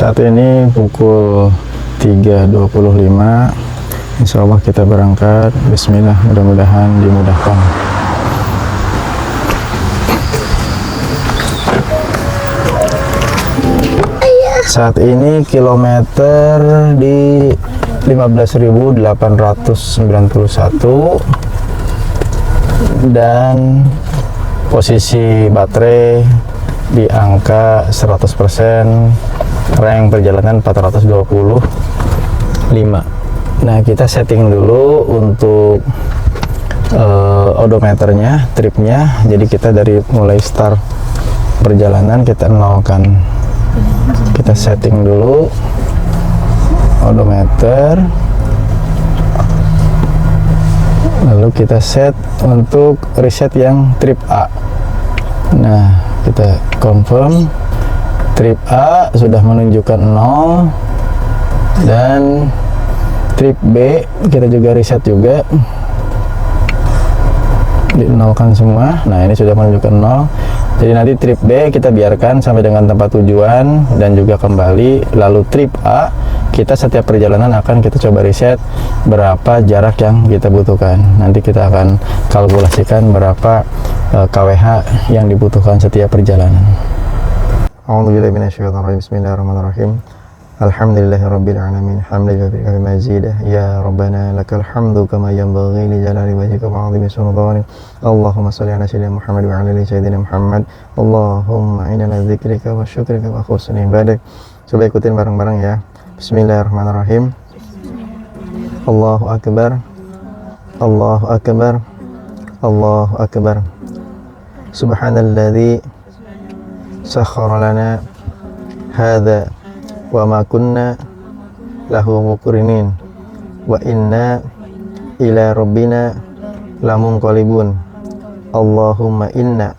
Saat ini pukul 3.25. Insya Allah kita berangkat. Bismillah, mudah-mudahan dimudahkan. Saat ini kilometer di 15.891 dan posisi baterai di angka 100%, rank perjalanan 425. Nah, kita setting dulu untuk odometernya, tripnya. Jadi kita dari mulai start perjalanan kita nolkan. Kita setting dulu odometer, lalu kita set untuk reset yang trip A. Nah, kita confirm trip A sudah menunjukkan 0, dan trip B kita juga reset juga, dinolkan semua. Nah, ini sudah menunjukkan 0. Jadi nanti trip B kita biarkan sampai dengan tempat tujuan dan juga kembali. Lalu trip A kita setiap perjalanan akan kita coba reset berapa jarak yang kita butuhkan. Nanti kita akan kalkulasikan berapa kWh yang dibutuhkan setiap perjalanan. A'udzubillahi minasyaitonirrajim. Bismillahirrahmanirrahim. Alhamdulillahirabbil alamin. Hamdan wa mazidah. Ya Rabbana lakal hamdu kama yanbaghi li jalali wajhika wa 'azimi sultanik. Allahumma shalli ala sayyidina Muhammad wa ala ali sayyidina Muhammad. Allahumma inna ala dzikrika wa syukrika wa husni ibadah. Coba ikutin bareng-bareng ya. Bismillahirrahmanirrahim. Allahu akbar. Allahu akbar. Allahu akbar. Subhanalladzi sakhkhara lana hadza wa ma kunna lahu muqrinin wa inna ila rabbina lamunqalibun. Allahumma inna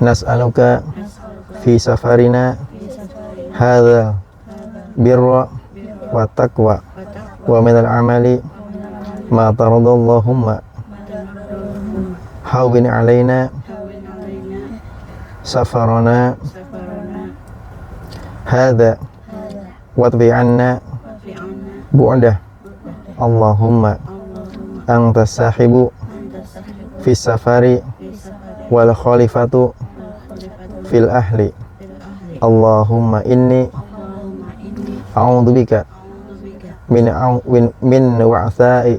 nas'aluka fi safarina hadza birra wa taqwa wa minal amali ma taradallahumma hawwin alaina safarana hadza watbi anna bu'dah. Allahumma anta sahibu fis safari wal khalifatu fil ahli. Allahumma inni a'udzubika min wa'tha'i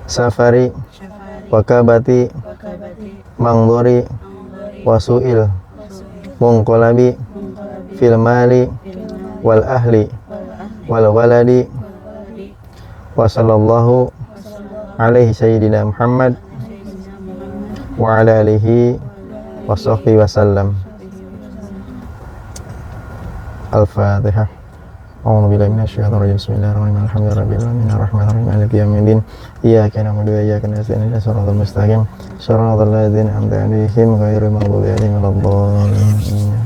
safari wa kabati mangduri wa su'il munqalabi fil mali wal ahli wal waladi. Wa sallallahu alaihi sayyidina Muhammad wa ala alihi wa sahbihi wa sallam. Al-Fatihah. A'udzu billahi minasyaitonir rajim. Bismillahirrahmanirrahim. Alhamdulillahirabbil alamin arrahmanirrahim maliki yaumiddin. Iyyaka na'budu wa iyyaka nasta'in ihdinas siratal mustaqim siratal ladzina an'amta 'alaihim ghairil maghdubi 'alaihim waladdallin.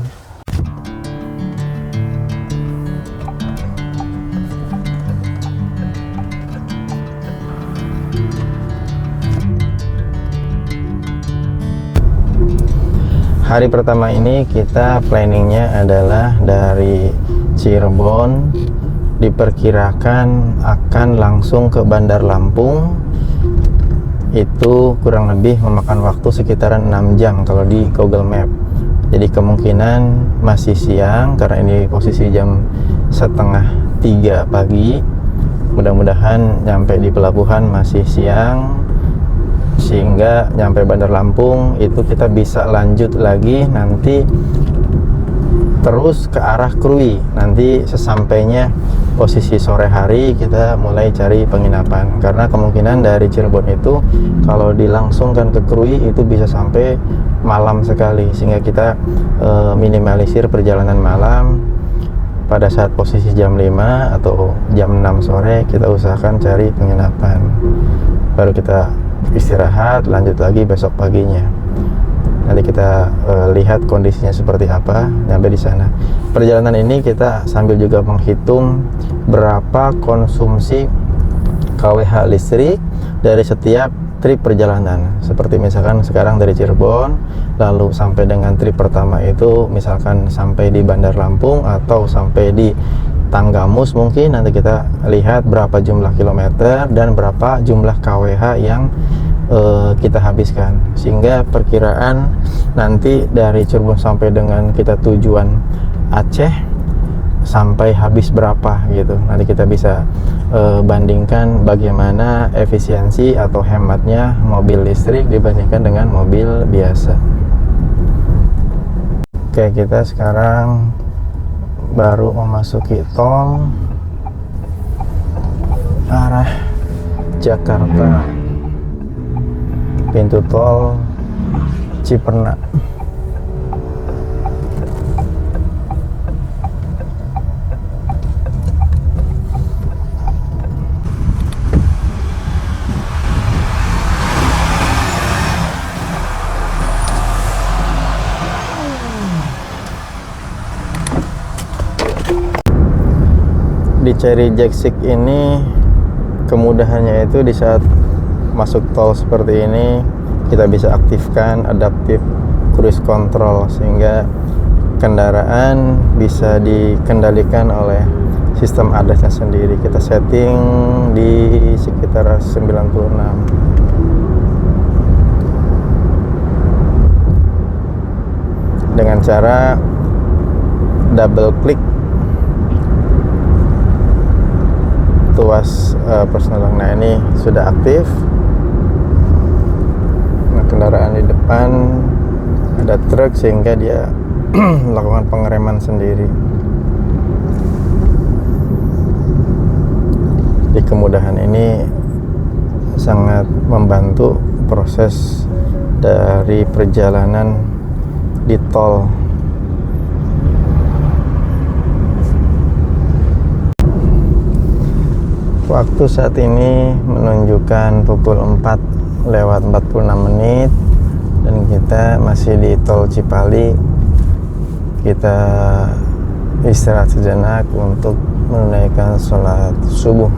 Hari pertama ini kita planningnya adalah dari Cirebon, diperkirakan akan langsung ke Bandar Lampung. Itu kurang lebih memakan waktu sekitaran 6 jam kalau di Google Map. Jadi kemungkinan masih siang karena ini posisi jam 2:30 pagi. Mudah-mudahan nyampe di pelabuhan masih siang, sehingga nyampe Bandar Lampung itu kita bisa lanjut lagi nanti terus ke arah Krui. Nanti sesampainya posisi sore hari kita mulai cari penginapan, karena kemungkinan dari Cirebon itu kalau dilangsungkan ke Krui itu bisa sampai malam sekali, sehingga kita minimalisir perjalanan malam. Pada saat posisi jam 5 atau jam 6 sore kita usahakan cari penginapan, baru kita istirahat, lanjut lagi besok paginya. Nanti kita lihat kondisinya seperti apa sampai di sana. Perjalanan ini kita sambil juga menghitung berapa konsumsi kWh listrik dari setiap trip perjalanan. Seperti misalkan sekarang dari Cirebon lalu sampai dengan trip pertama itu misalkan sampai di Bandar Lampung atau sampai di Tanggamus, mungkin nanti kita lihat berapa jumlah kilometer dan berapa jumlah KWH yang kita habiskan, sehingga perkiraan nanti dari Cirebon sampai dengan kita tujuan Aceh sampai habis berapa gitu. Nanti kita bisa bandingkan bagaimana efisiensi atau hematnya mobil listrik dibandingkan dengan mobil biasa. Oke, kita sekarang baru memasuki tol arah Jakarta, pintu tol Ciperna. Di Cherry Jaksik ini kemudahannya itu di saat masuk tol seperti ini kita bisa aktifkan adaptive cruise control, sehingga kendaraan bisa dikendalikan oleh sistem ADAS-nya sendiri. Kita setting di sekitar 96. Dengan cara double klik tuas personal. Nah, ini sudah aktif. Nah, kendaraan di depan ada truk sehingga dia melakukan pengereman sendiri. Di kemudahan ini sangat membantu proses dari perjalanan di tol. Waktu saat ini menunjukkan pukul 4:46 dan kita masih di tol Cipali. Kita istirahat sejenak untuk menunaikan sholat subuh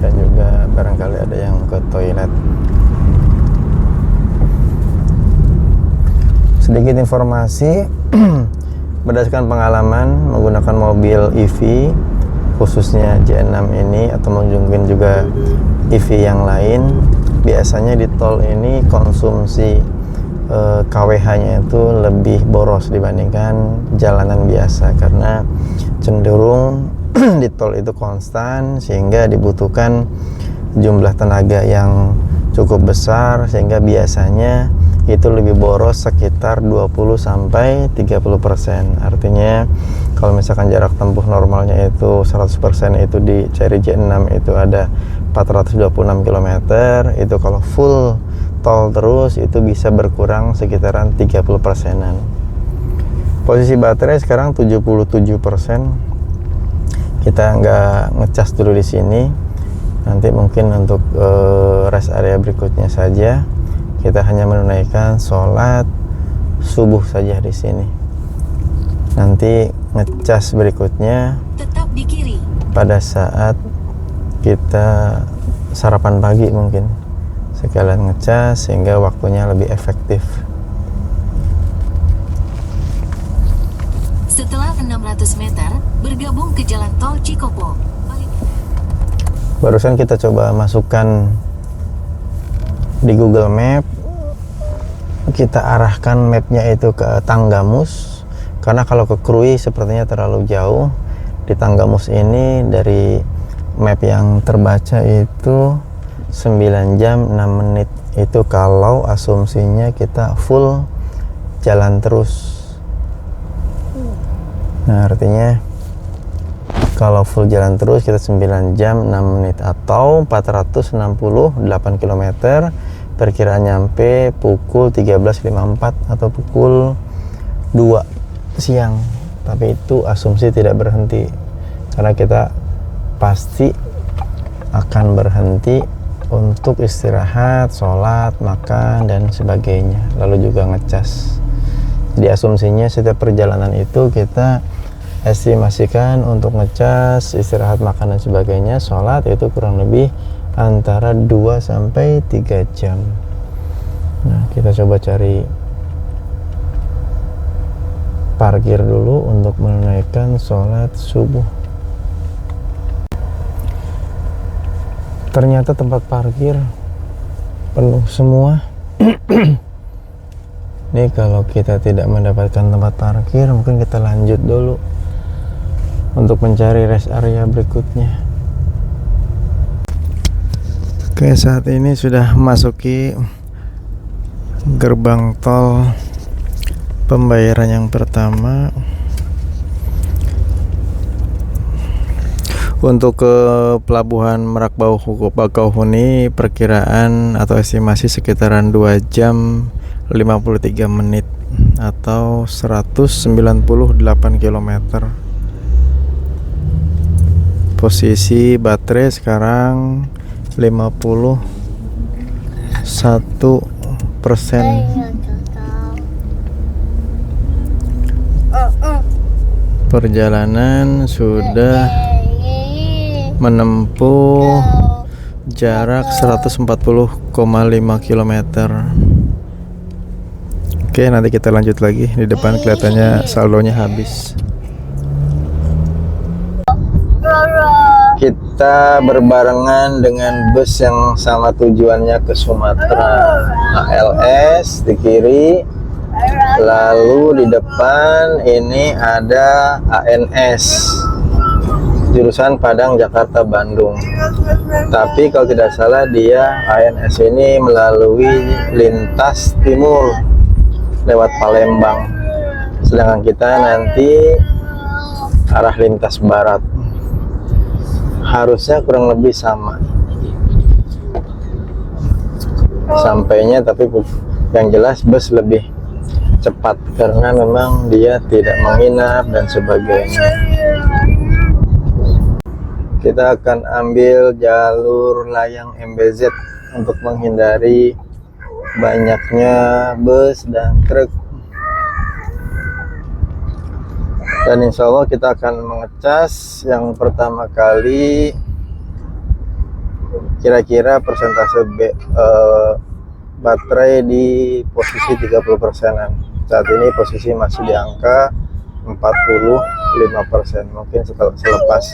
dan juga barangkali ada yang ke toilet. Sedikit informasi berdasarkan pengalaman menggunakan mobil EV, khususnya J6 ini atau mungkin juga EV yang lain, biasanya di tol ini konsumsi KWH-nya itu lebih boros dibandingkan jalanan biasa, karena cenderung di tol itu konstan sehingga dibutuhkan jumlah tenaga yang cukup besar, sehingga biasanya itu lebih boros sekitar 20-30%. Artinya kalau misalkan jarak tempuh normalnya itu 100% itu di Cherry J6 itu ada 426 km, itu kalau full tol terus itu bisa berkurang sekitaran 30%-an. Posisi baterai sekarang 77%. Kita nggak ngecas dulu di sini. Nanti mungkin untuk rest area berikutnya saja kita hanya menunaikan sholat subuh saja di sini. Nanti ngecas berikutnya tetap di kiri pada saat kita sarapan pagi, mungkin sekalian ngecas sehingga waktunya lebih efektif. Setelah 600 meter bergabung ke jalan tol Cikopo. Barusan kita coba masukkan di Google Map, kita arahkan mapnya itu ke Tanggamus, karena kalau ke Krui sepertinya terlalu jauh. Di Tanggamus ini dari map yang terbaca itu 9 jam 6 menit, itu kalau asumsinya kita full jalan terus. Nah, artinya kalau full jalan terus kita 9 jam 6 menit atau 468 km, perkiraan nyampe pukul 13.54 atau pukul 2 siang. Tapi itu asumsi tidak berhenti, karena kita pasti akan berhenti untuk istirahat, sholat, makan, dan sebagainya, lalu juga ngecas. Jadi asumsinya setiap perjalanan itu kita estimasikan untuk ngecas, istirahat, makan, dan sebagainya, sholat itu kurang lebih antara 2 sampai 3 jam. Nah, kita coba cari parkir dulu untuk menunaikan sholat subuh. Ternyata tempat parkir penuh semua. Nih, kalau kita tidak mendapatkan tempat parkir, mungkin kita lanjut dulu untuk mencari rest area berikutnya. Oke, saat ini sudah memasuki gerbang tol pembayaran yang pertama. Untuk ke pelabuhan Merak Bakauheni perkiraan atau estimasi sekitaran 2 jam 53 menit atau 198 km. Posisi baterai sekarang 51%. Perjalanan sudah menempuh jarak 140,5 km. Oke, nanti kita lanjut lagi. Di depan kelihatannya saldonya habis. Kita berbarengan dengan bus yang sama tujuannya ke Sumatera. ALS di kiri, lalu di depan ini ada ANS jurusan Padang Jakarta Bandung. Tapi kalau tidak salah dia ANS ini melalui lintas timur lewat Palembang, sedangkan kita nanti arah lintas barat. Harusnya kurang lebih sama sampainya, tapi yang jelas bus lebih cepat karena memang dia tidak menginap dan sebagainya. Kita akan ambil jalur layang MBZ untuk menghindari banyaknya bus dan truk. Dan insya Allah kita akan mengecas yang pertama kali kira-kira persentase baterai di posisi 30%-an. Saat ini posisi masih di angka 45%. Mungkin selepas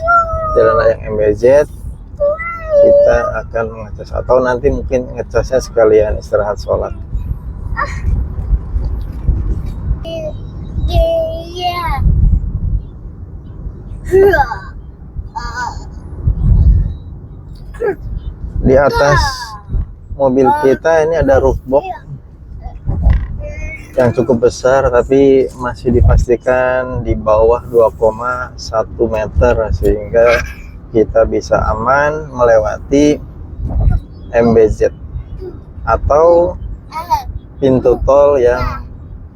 jalan layang MBZ kita akan mengecas, atau nanti mungkin ngecasnya sekalian istirahat sholat. Di atas mobil kita ini ada roof box yang cukup besar, tapi masih dipastikan di bawah 2,1 meter sehingga kita bisa aman melewati MBZ atau pintu tol yang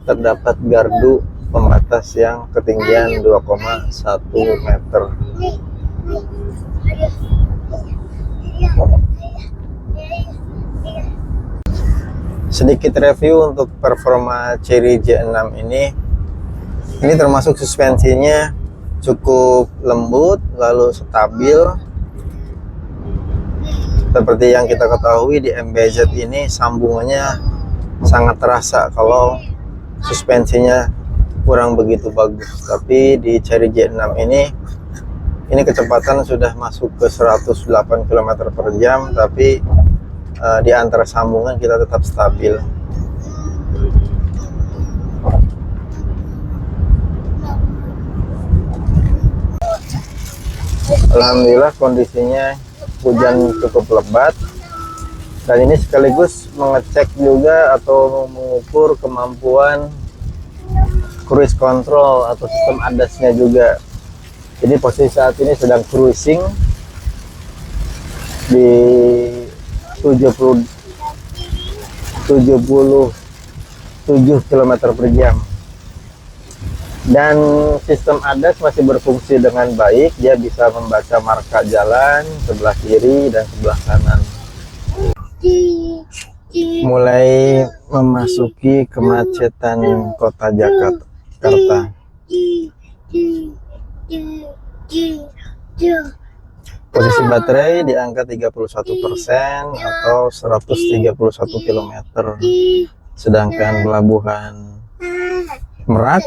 terdapat gardu pembatas yang ketinggian 2,1 meter. Sedikit review untuk performa Chery J6 ini termasuk suspensinya cukup lembut lalu stabil. Seperti yang kita ketahui di MBZ ini sambungannya sangat terasa kalau suspensinya kurang begitu bagus, tapi di Chery J6 ini kecepatan sudah masuk ke 108 km per jam, tapi di antara sambungan kita tetap stabil. Alhamdulillah kondisinya hujan cukup lebat, dan ini sekaligus mengecek juga atau mengukur kemampuan cruise control atau sistem ADAS-nya juga. Jadi posisi saat ini sedang cruising di 77 km per jam, dan sistem ADAS masih berfungsi dengan baik. Dia bisa membaca marka jalan sebelah kiri dan sebelah kanan. Mulai memasuki kemacetan kota Jakarta. Posisi baterai di angka 31% atau 131 km. Sedangkan pelabuhan Merak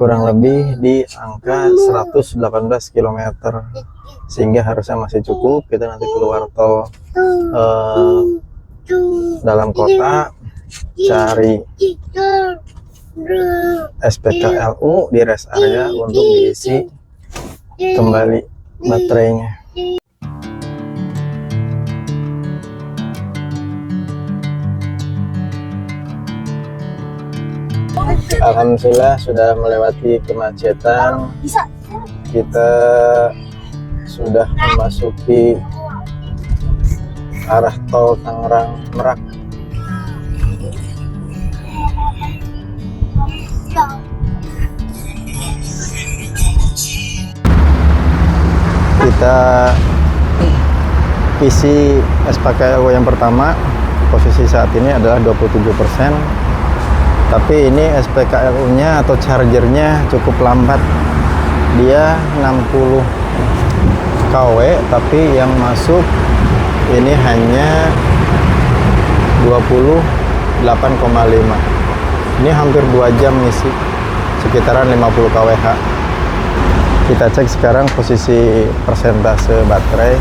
kurang lebih di angka 118 km. Sehingga harusnya masih cukup. Kita nanti keluar tol dalam kota, cari SPKLU di rest area untuk diisi kembali baterainya. Alhamdulillah sudah melewati kemacetan. Kita sudah memasuki arah tol Tangerang Merak. Kita isi SPKLU yang pertama. Posisi saat ini adalah 27%. Tapi ini SPKLU nya atau chargernya cukup lambat. Dia 60 kW, tapi yang masuk ini hanya 28,5. Ini hampir 2 jam ngisi, sekitaran 50 kWh. Kita cek sekarang posisi persentase baterai.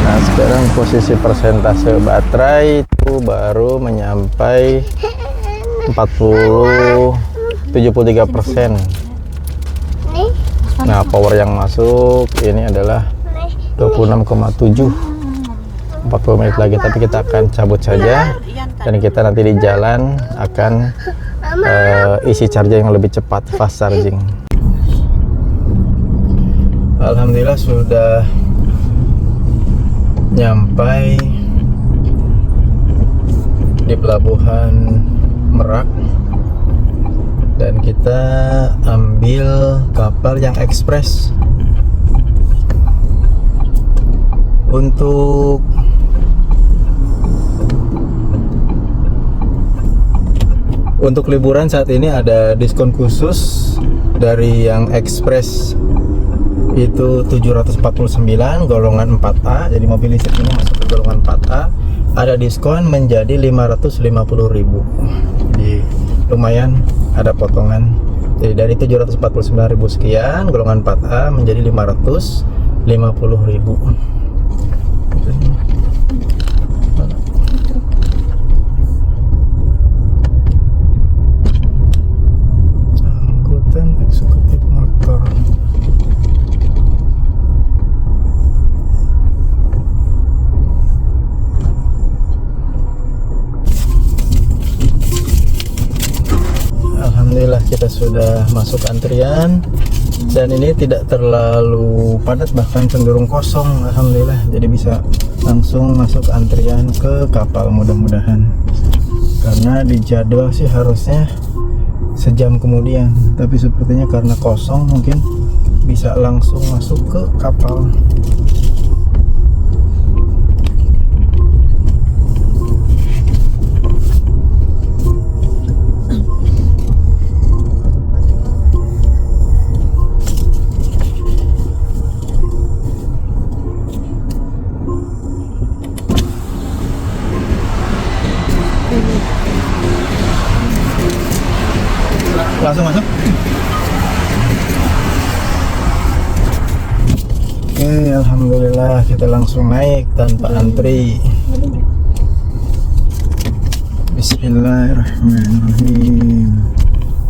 Nah, sekarang posisi persentase baterai itu baru menyampai 73%. Nah, power yang masuk ini adalah 26,7. 40 menit lagi, tapi kita akan cabut saja dan kita nanti di jalan akan isi charger yang lebih cepat, fast charging. Alhamdulillah sudah nyampai di pelabuhan Merak dan kita ambil kapal yang ekspres. Untuk liburan saat ini ada diskon khusus dari yang ekspres itu 749 golongan 4A. Jadi mobil listrik ini masuk ke golongan 4A, ada diskon menjadi 550.000. Jadi lumayan ada potongan. Jadi dari 749.000 sekian golongan 4A menjadi 550.000. Angkutan eksekutif motor. Alhamdulillah kita sudah masuk antrian dan ini tidak terlalu padat, bahkan cenderung kosong. Alhamdulillah, jadi bisa langsung masuk antrian ke kapal mudah-mudahan, karena di jadwal sih harusnya sejam kemudian, tapi sepertinya karena kosong mungkin bisa langsung masuk ke kapal. Langsung masuk. Oke, alhamdulillah kita langsung naik tanpa antri. Bismillahirrahmanirrahim.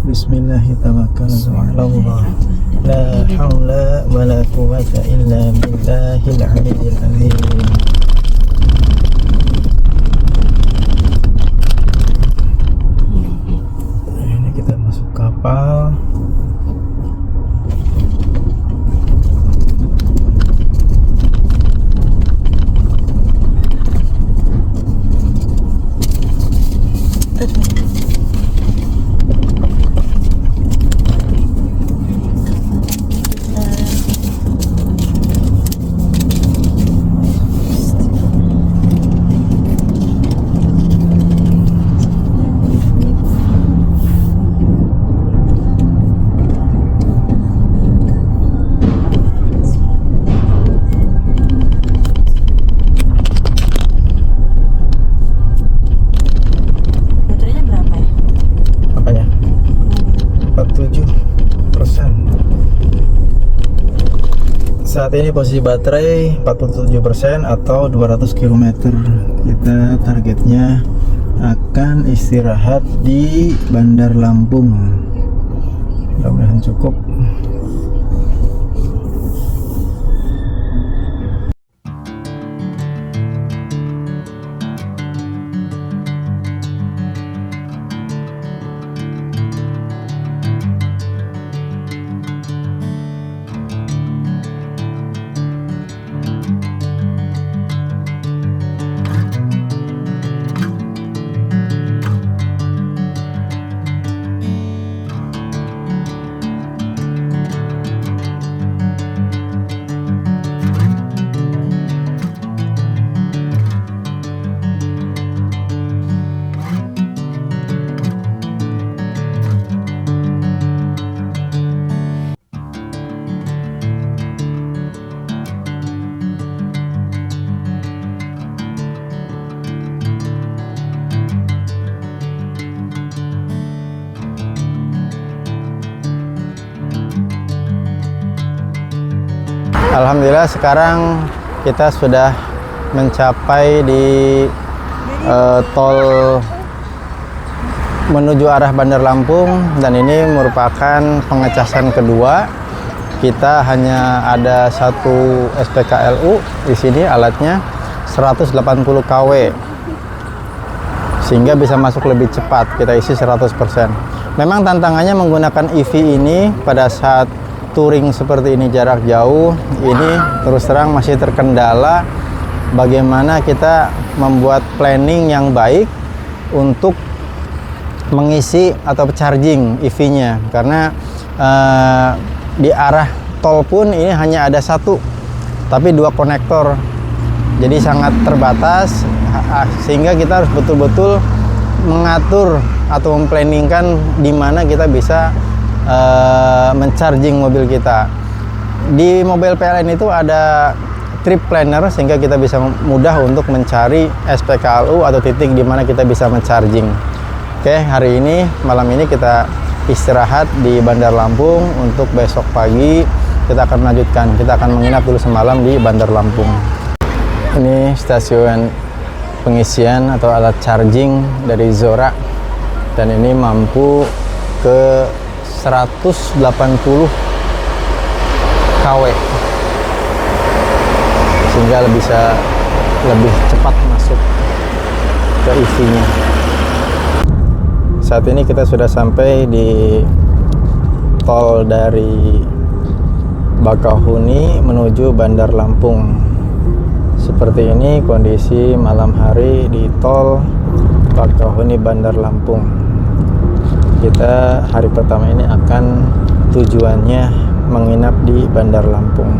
Bismillahirrahmanirrahim. La haula wa la quwwata illa billahil aliyyil azim. Kapal Saat ini posisi baterai 47% atau 200 km. Kita targetnya akan istirahat di Bandar Lampung. Mudah-mudahan cukup. Alhamdulillah sekarang kita sudah mencapai di tol menuju arah Bandar Lampung, dan ini merupakan pengecasan kedua. Kita hanya ada satu SPKLU di sini, alatnya 180 kW, sehingga bisa masuk lebih cepat. Kita isi 100%. Memang tantangannya menggunakan EV ini pada saat touring seperti ini jarak jauh, ini terus terang masih terkendala bagaimana kita membuat planning yang baik untuk mengisi atau charging EV-nya, karena di arah tol pun ini hanya ada satu tapi dua konektor, jadi sangat terbatas, sehingga kita harus betul-betul mengatur atau memplanningkan di mana kita bisa mencharging mobil kita. Di mobil PLN itu ada trip planner, sehingga kita bisa mudah untuk mencari SPKLU atau titik di mana kita bisa mencharging. Oke, hari ini, malam ini kita istirahat di Bandar Lampung. Untuk besok pagi kita akan melanjutkan. Kita akan menginap dulu semalam di Bandar Lampung. Ini stasiun pengisian atau alat charging dari Zora, dan ini mampu ke 180 kW, sehingga bisa lebih cepat masuk ke EV-nya. Saat ini kita sudah sampai di tol dari Bakauheni menuju Bandar Lampung. Seperti ini kondisi malam hari di tol Bakauheni Bandar Lampung. Kita hari pertama ini akan tujuannya menginap di Bandar Lampung.